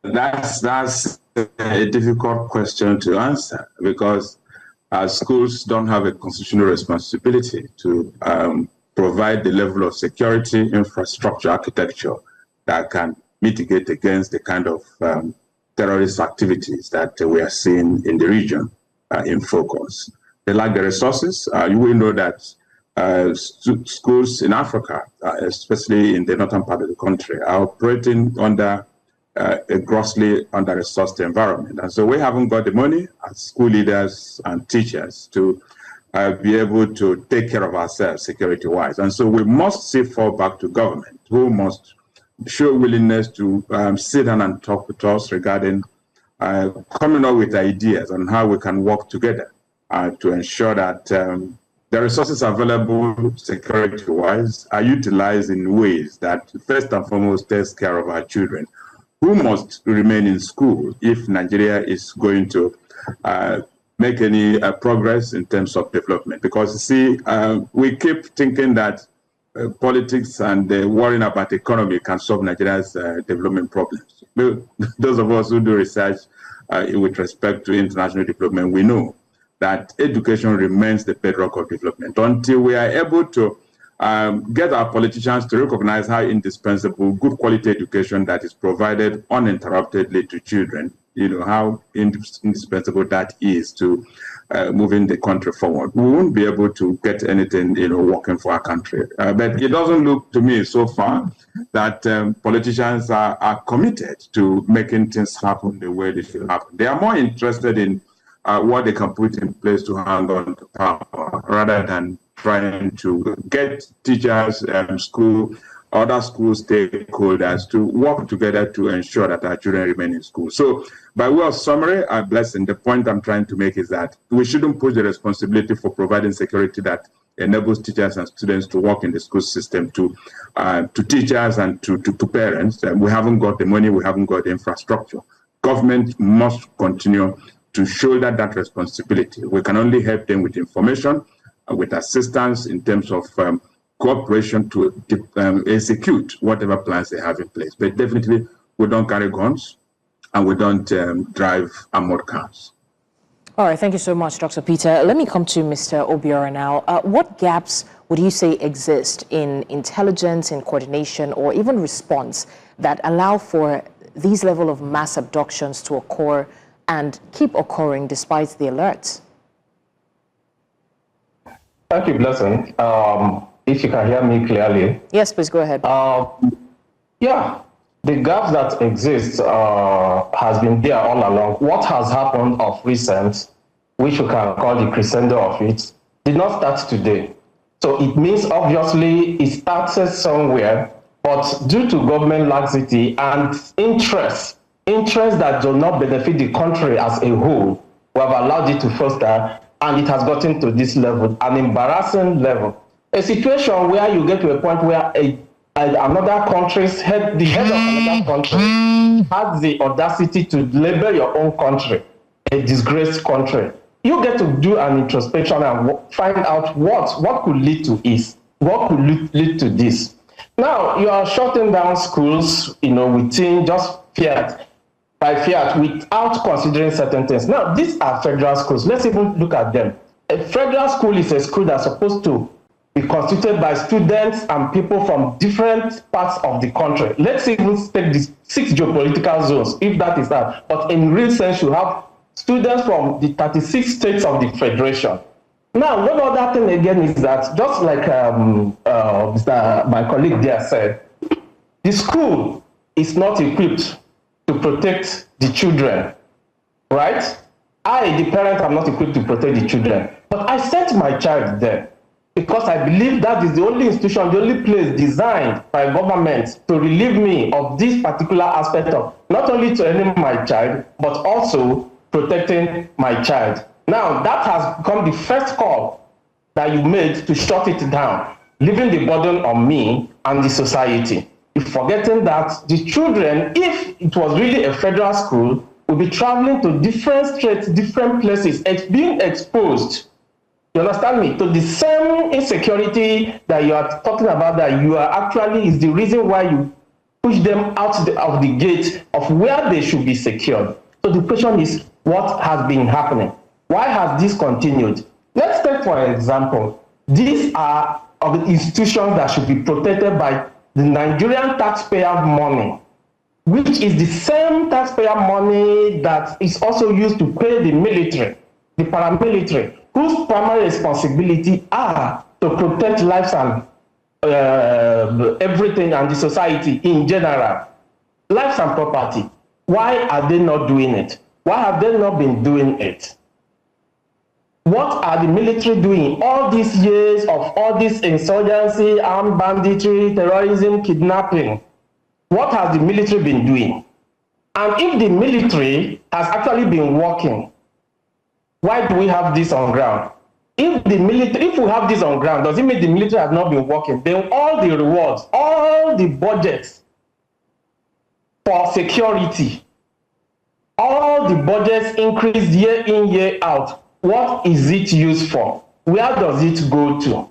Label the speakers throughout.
Speaker 1: That's a difficult question to answer because schools don't have a constitutional responsibility to provide the level of security, infrastructure, architecture that can mitigate against the kind of terrorist activities that we are seeing in the region in focus. They lack the resources. You will know that schools in Africa, especially in the northern part of the country, are operating under a grossly under-resourced environment. And so we haven't got the money as school leaders and teachers to be able to take care of ourselves security-wise. And so we must fall back to government, who must show willingness to sit down and talk with us regarding coming up with ideas on how we can work together to ensure that the resources available security-wise are utilized in ways that first and foremost takes care of our children, who must remain in school if Nigeria is going to make any progress in terms of development. Because, you see, we keep thinking that politics and worrying about the economy can solve Nigeria's development problems. Those of us who do research with respect to international development, we know that education remains the bedrock of development. Until we are able to get our politicians to recognize how indispensable good quality education that is provided uninterruptedly to children, how indispensable that is to moving the country forward. We won't be able to get anything, working for our country. But it doesn't look to me so far that politicians are committed to making things happen the way they should happen. They are more interested in what they can put in place to hang on to power rather than trying to get teachers, other school stakeholders to work together to ensure that our children remain in school. So by way of summary, blessing, the point I'm trying to make is that we shouldn't push the responsibility for providing security that enables teachers and students to work in the school system to teachers and to parents. We haven't got the money, we haven't got the infrastructure. Government must continue to shoulder that responsibility. We can only help them with information, with assistance in terms of cooperation to execute whatever plans they have in place. But definitely, we don't carry guns and we don't drive armored cars.
Speaker 2: All right, thank you so much, Dr. Peter. Let me come to Mr. Obiora now. What gaps would you say exist in intelligence, in coordination, or even response that allow for these level of mass abductions to occur and keep occurring despite the alerts?
Speaker 3: Thank you, Blessing. If you can hear me clearly.
Speaker 2: Yes, please go ahead.
Speaker 3: Yeah, the gaps that exist has been there all along. What has happened of recent, which we can call the crescendo of it, did not start today. So it means obviously it started somewhere, but due to government laxity and interest that do not benefit the country as a whole, we have allowed it to foster, and it has gotten to this level, an embarrassing level. A situation where you get to a point where another country's head, the head of another country, has the audacity to label your own country a disgraced country. You get to do an introspection and find out what could lead to this. What could lead to this? Now, you are shutting down schools, within just by fiat, without considering certain things. Now, these are federal schools. Let's even look at them. A federal school is a school that's supposed to be constituted by students and people from different parts of the country. Let's even take the 6 geopolitical zones, if that is that. But in real sense, you have students from the 36 states of the federation. Now, one other thing again is that, just like my colleague there said, the school is not equipped to protect the children, right? I, the parent, am not equipped to protect the children. But I sent my child there because I believe that is the only institution, the only place designed by government to relieve me of this particular aspect of not only training my child, but also protecting my child. Now, that has become the first call that you made to shut it down, leaving the burden on me and the society. Forgetting that the children, if it was really a federal school, would be traveling to different states, different places, being exposed, you understand me, to the same insecurity that you are talking about, that you are actually is the reason why you push them out of the gate of where they should be secured. So the question is, what has been happening? Why has this continued? Let's take, for example, these are institutions that should be protected by the Nigerian taxpayer money, which is the same taxpayer money that is also used to pay the military, the paramilitary, whose primary responsibility are to protect lives and everything and the society in general, lives and property. Why are they not doing it? Why have they not been doing it? What are the military doing all these years of all this insurgency, armed banditry, terrorism, kidnapping? What has the military been doing? And if the military has actually been working, why do we have this on ground? If we have this on ground, does it mean the military has not been working? Then all the rewards, all the budgets for security, all the budgets increased year in, year out. What is it used for? Where does it go to?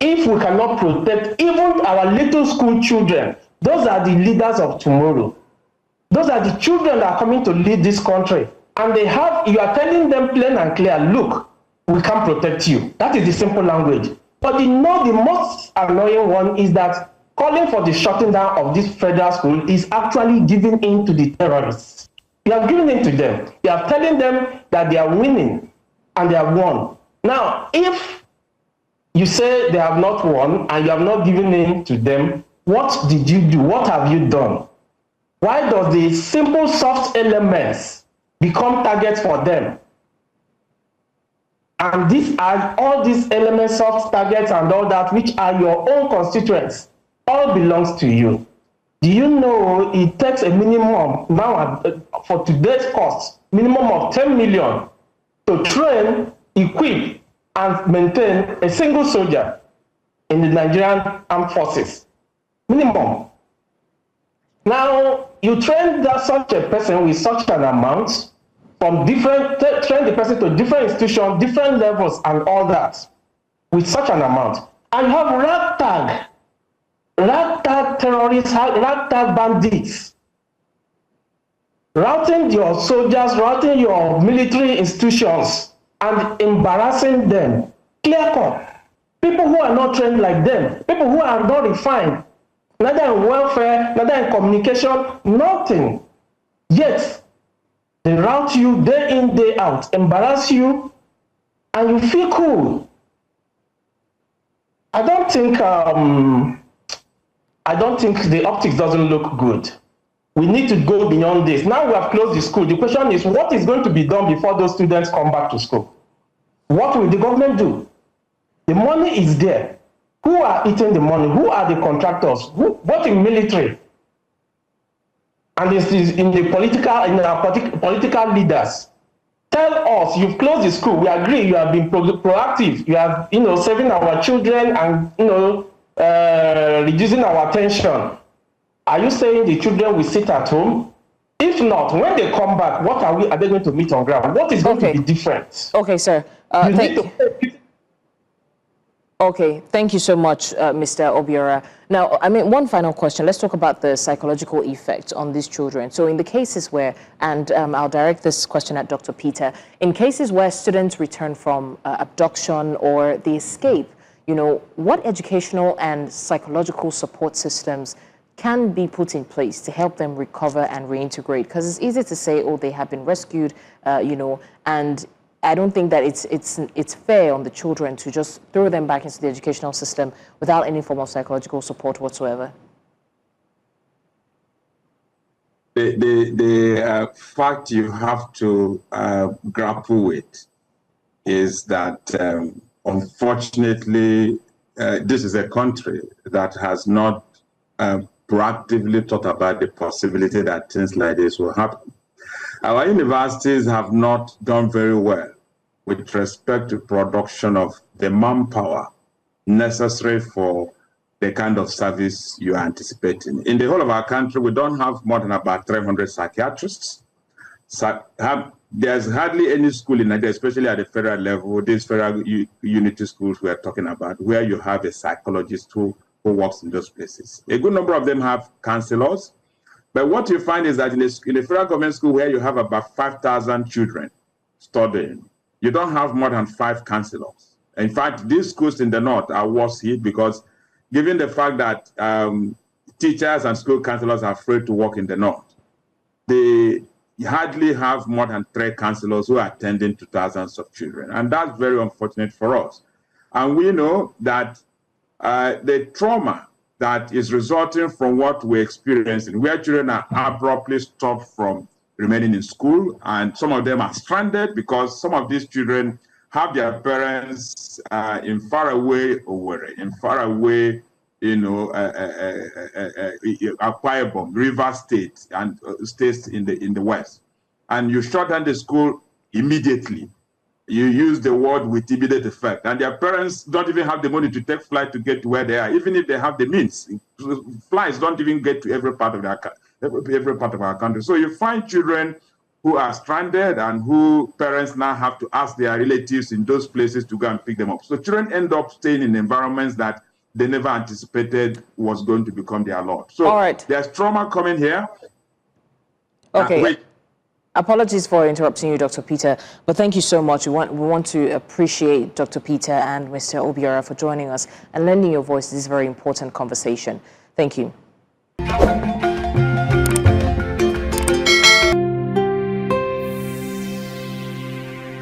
Speaker 3: If we cannot protect even our little school children, those are the leaders of tomorrow. Those are the children that are coming to lead this country. And you are telling them plain and clear, look, we can't protect you. That is the simple language. But the most annoying one is that calling for the shutting down of this federal school is actually giving in to the terrorists. You are giving in to them. You are telling them that they are winning and they have won. Now, if you say they have not won and you have not given in to them, what did you do? What have you done? Why does the simple soft elements become targets for them? And these are all these elements, soft targets and all that, which are your own constituents, all belongs to you. Do you know it takes a minimum now for today's cost, minimum of 10 million to train, equip, and maintain a single soldier in the Nigerian armed forces? Minimum. Now, you train such a person with such an amount, train the person to different institutions, different levels, and all that, with such an amount. And you have ragtag terrorists, ragtag bandits, routing your soldiers, routing your military institutions, and embarrassing them. Clear cut. People who are not trained like them, people who are not refined, neither in welfare, neither in communication, nothing. Yet, they rout you day in, day out, embarrass you, and you feel cool. I don't think the optics doesn't look good. We need to go beyond this. Now we have closed the school. The question is, what is going to be done before those students come back to school? What will the government do? The money is there. Who are eating the money? Who are the contractors? What in military? And this is in our political leaders. Tell us, you've closed the school. We agree you have been proactive. You have, saving our children and, reducing our attention. Are you saying the children will sit at home? If not, when they come back, what are they going to meet on ground? What is going to be different?
Speaker 2: Okay, sir. Okay, thank you so much, Mr. Obiora. Now, one final question. Let's talk about the psychological effect on these children. So in the cases where, and I'll direct this question at Dr. Peter, in cases where students return from abduction or they escape, what educational and psychological support systems can be put in place to help them recover and reintegrate? Because it's easy to say, oh, they have been rescued, and I don't think that it's fair on the children to just throw them back into the educational system without any form of psychological support whatsoever.
Speaker 1: The fact you have to grapple with is that, unfortunately, this is a country that has not proactively thought about the possibility that things like this will happen. Our universities have not done very well with respect to production of the manpower necessary for the kind of service you are anticipating. In the whole of our country, we don't have more than about 300 psychiatrists. There's hardly any school in Nigeria, especially at the federal level, these federal unity schools we are talking about, where you have a psychologist who who works in those places. A good number of them have counselors, but what you find is that in a federal government school where you have about 5,000 children studying, you don't have more than 5 counselors. In fact, these schools in the north are worse hit because given the fact that teachers and school counselors are afraid to work in the north, they hardly have more than 3 counselors who are attending to thousands of children. And that's very unfortunate for us. And we know that the trauma that is resulting from what we're experiencing, where children are abruptly stopped from remaining in school, and some of them are stranded because some of these children have their parents in faraway Owerri, in faraway, Akwa Ibom, River State, and states in the West. And you shut down the school immediately. You use the word with immediate effect, and their parents don't even have the money to take flight to get to where they are, even if they have the means. Flights don't even get to every part of our country. So you find children who are stranded and who parents now have to ask their relatives in those places to go and pick them up. So children end up staying in environments that they never anticipated was going to become their lot. So there's trauma coming here.
Speaker 2: Okay. Apologies for interrupting you, Dr. Peter, but thank you so much. We want to appreciate Dr. Peter and Mr. Obiora for joining us and lending your voice to this very important conversation. Thank you.